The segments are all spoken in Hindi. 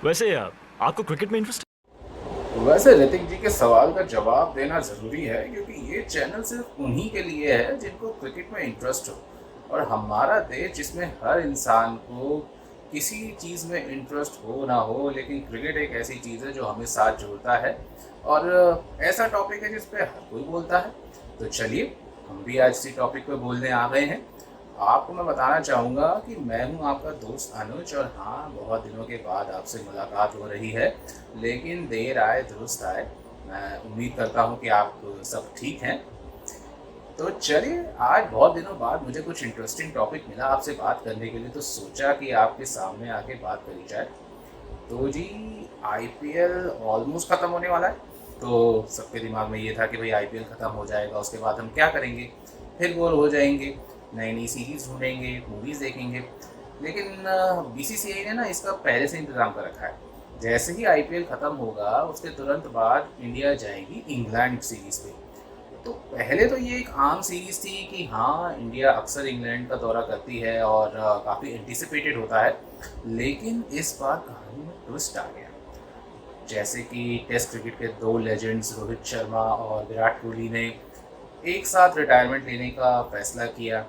वैसे आपको क्रिकेट में इंटरेस्ट वैसे ऋतिक जी के सवाल का जवाब देना ज़रूरी है क्योंकि ये चैनल सिर्फ उन्हीं के लिए है जिनको क्रिकेट में इंटरेस्ट हो। और हमारा देश जिसमें हर इंसान को किसी चीज़ में इंटरेस्ट हो ना हो, लेकिन क्रिकेट एक ऐसी चीज़ है जो हमें साथ जोड़ता है। और ऐसा टॉपिक है जिस पे हर कोई बोलता है। तो चलिए, हम भी आज इसी टॉपिक पे बोलने आ गए हैं। आपको मैं बताना चाहूँगा कि मैं हूँ आपका दोस्त अनुज, और हाँ, बहुत दिनों के बाद आपसे मुलाकात हो रही है, लेकिन देर आए दुरुस्त आए। मैं उम्मीद करता हूँ कि आप सब ठीक हैं। तो चलिए, आज बहुत दिनों बाद मुझे कुछ इंटरेस्टिंग टॉपिक मिला आपसे बात करने के लिए, तो सोचा कि आपके सामने आके बात करी जाए। तो जी, आईपीएल ऑलमोस्ट ख़त्म होने वाला है। तो सबके दिमाग में ये था कि भाई आईपीएल ख़त्म हो जाएगा, उसके बाद हम क्या करेंगे? फिर बोर हो जाएंगे, नई नई सीरीज़ ढूंढेंगे, मूवीज़ देखेंगे। लेकिन बीसीसीआई ने ना इसका पहले से इंतज़ाम कर रखा है। जैसे ही आईपीएल ख़त्म होगा, उसके तुरंत बाद इंडिया जाएगी इंग्लैंड सीरीज़ पे। तो पहले तो ये एक आम सीरीज़ थी कि हाँ, इंडिया अक्सर इंग्लैंड का दौरा करती है और काफ़ी एंटिसिपेटेड होता है। लेकिन इस बार कहानी में ट्विस्ट आ गया। जैसे कि टेस्ट क्रिकेट के दो लेजेंड्स रोहित शर्मा और विराट कोहली ने एक साथ रिटायरमेंट लेने का फैसला किया।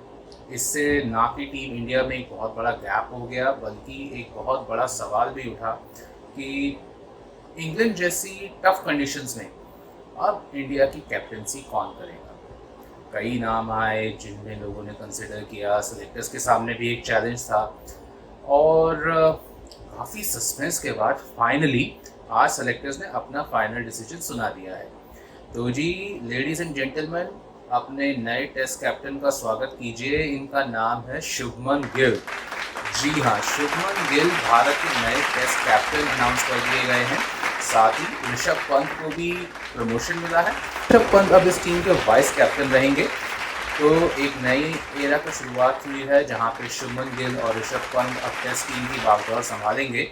इससे ना कि टीम इंडिया में एक बहुत बड़ा गैप हो गया, बल्कि एक बहुत बड़ा सवाल भी उठा कि इंग्लैंड जैसी टफ कंडीशंस में अब इंडिया की कैप्टनसी कौन करेगा। कई नाम आए जिनमें लोगों ने कंसिडर किया, सेलेक्टर्स के सामने भी एक चैलेंज था। और काफ़ी सस्पेंस के बाद फाइनली आज सेलेक्टर्स ने अपना फाइनल डिसीजन सुना दिया है। तो जी, लेडीज़ एंड जेंटलमैन, अपने नए टेस्ट कैप्टन का स्वागत कीजिए। इनका नाम है शुभमन गिल। जी हाँ, शुभमन गिल भारत के नए टेस्ट कैप्टन अनाउंस कर दिए गए हैं। साथ ही ऋषभ पंत को भी प्रमोशन मिला है। ऋषभ पंत अब इस टीम के वाइस कैप्टन रहेंगे। तो एक नई एरा की शुरुआत हुई है जहां पे शुभमन गिल और ऋषभ पंत अब टेस्ट टीम की बागडोर संभालेंगे।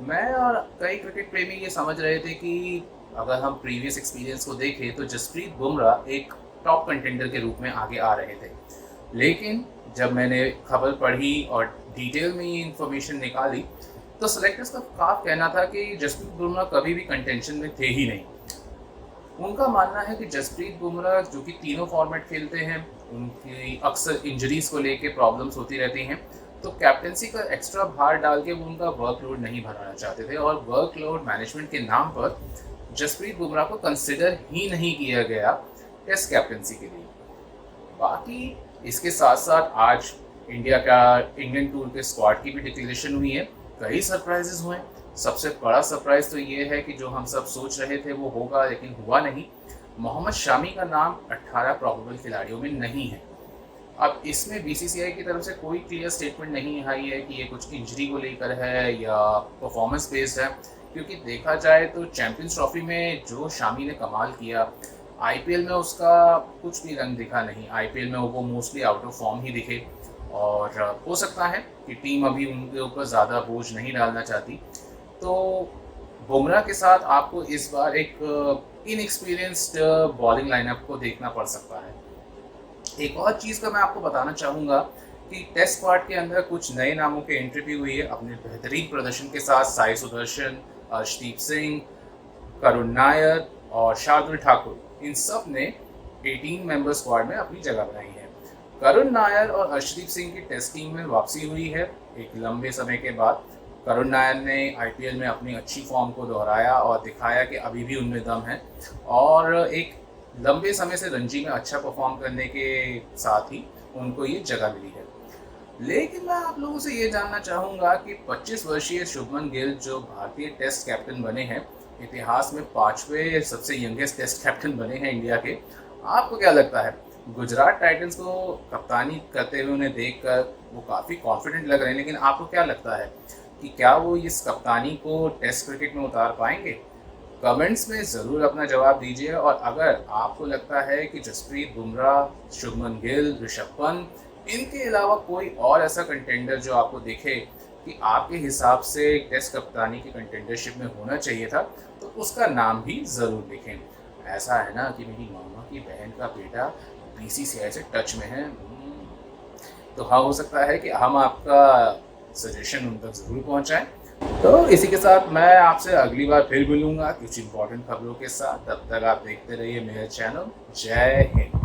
मैं और कई क्रिकेट प्रेमी ये समझ रहे थे कि अगर हम प्रीवियस एक्सपीरियंस को देखें तो जसप्रीत बुमराह एक टॉप कंटेंडर के रूप में आगे आ रहे थे। लेकिन जब मैंने खबर पढ़ी और डिटेल में ये इन्फॉर्मेशन निकाली, तो सेलेक्टर्स का साफ कहना था कि जसप्रीत बुमराह कभी भी कंटेंशन में थे ही नहीं। उनका मानना है कि जसप्रीत बुमराह जो कि तीनों फॉर्मेट खेलते हैं, उनकी अक्सर इंजरीज को लेके प्रॉब्लम्स होती रहती हैं। तो कैप्टनसी का एक्स्ट्रा भार डाल के वो उनका वर्कलोड नहीं बढ़ाना चाहते थे, और वर्कलोड मैनेजमेंट के नाम पर जसप्रीत बुमराह को कंसिडर ही नहीं किया गया टेस्ट कैप्टनसी के लिए। बाकी इसके साथ साथ आज इंडिया का इंग्लैंड टूर के स्क्वाड की भी डिक्लेरेशन हुई है। कई सरप्राइजेस हुए। सबसे बड़ा सरप्राइज तो ये है कि जो हम सब सोच रहे थे वो होगा, लेकिन हुआ नहीं। मोहम्मद शामी का नाम 18 प्रोबेबल खिलाड़ियों में नहीं है। अब इसमें बीसीसीआई की तरफ से कोई क्लियर स्टेटमेंट नहीं आई है कि ये कुछ इंजरी को लेकर है या परफॉर्मेंस बेस्ड है, क्योंकि देखा जाए तो चैंपियंस ट्रॉफी में जो शामी ने कमाल किया, आईपीएल में उसका कुछ भी रंग दिखा नहीं। आईपीएल में वो मोस्टली आउट ऑफ फॉर्म ही दिखे, और हो सकता है कि टीम अभी उनके ऊपर ज़्यादा बोझ नहीं डालना चाहती। तो बुमराह के साथ आपको इस बार एक इनएक्सपीरियंस्ड बॉलिंग लाइनअप को देखना पड़ सकता है। एक और चीज़ का मैं आपको बताना चाहूँगा कि टेस्ट स्क्वाड के अंदर कुछ नए नामों की एंट्री भी हुई है अपने बेहतरीन प्रदर्शन के साथ। साई सुदर्शन, अर्शदीप सिंह, करुण नायर और शार्दुल ठाकुर, इन सब ने 18 मेंबर स्क्वाड में अपनी जगह बनाई है। करुण नायर और अर्शदीप सिंह की टेस्ट टीम में वापसी हुई है एक लंबे समय के बाद। करुण नायर ने आईपीएल में अपनी अच्छी फॉर्म को दोहराया और दिखाया कि अभी भी उनमें दम है, और एक लंबे समय से रणजी में अच्छा परफॉर्म करने के साथ ही उनको ये जगह मिली है। लेकिन मैं आप लोगों से ये जानना चाहूँगा कि 25 वर्षीय शुभमन गिल जो भारतीय टेस्ट कैप्टन बने हैं, इतिहास में 5वें सबसे यंगेस्ट टेस्ट कैप्टन बने हैं इंडिया के, आपको क्या लगता है? गुजरात टाइटंस को कप्तानी करते हुए उन्हें देखकर वो काफ़ी कॉन्फिडेंट लग रहे हैं, लेकिन आपको क्या लगता है कि क्या वो इस कप्तानी को टेस्ट क्रिकेट में उतार पाएंगे? कमेंट्स में ज़रूर अपना जवाब दीजिए। और अगर आपको लगता है कि जसप्रीत बुमराह, शुभमन गिल, ऋषभ पंत, इनके अलावा कोई और ऐसा कंटेंडर जो आपको दिखे कि आपके हिसाब से टेस्ट कप्तानी की कंटेंडरशिप में होना चाहिए था, तो उसका नाम भी ज़रूर लिखें। ऐसा है ना कि मेरी मामा की बहन का बेटा बीसीसीआई से टच में है। तो हाँ, हो सकता है कि हम आपका सजेशन उन तक ज़रूर पहुँचाएँ। तो इसी के साथ मैं आपसे अगली बार फिर मिलूंगा कुछ इंपॉर्टेंट खबरों के साथ। तब तक आप देखते रहिए मेरा चैनल। जय हिंद।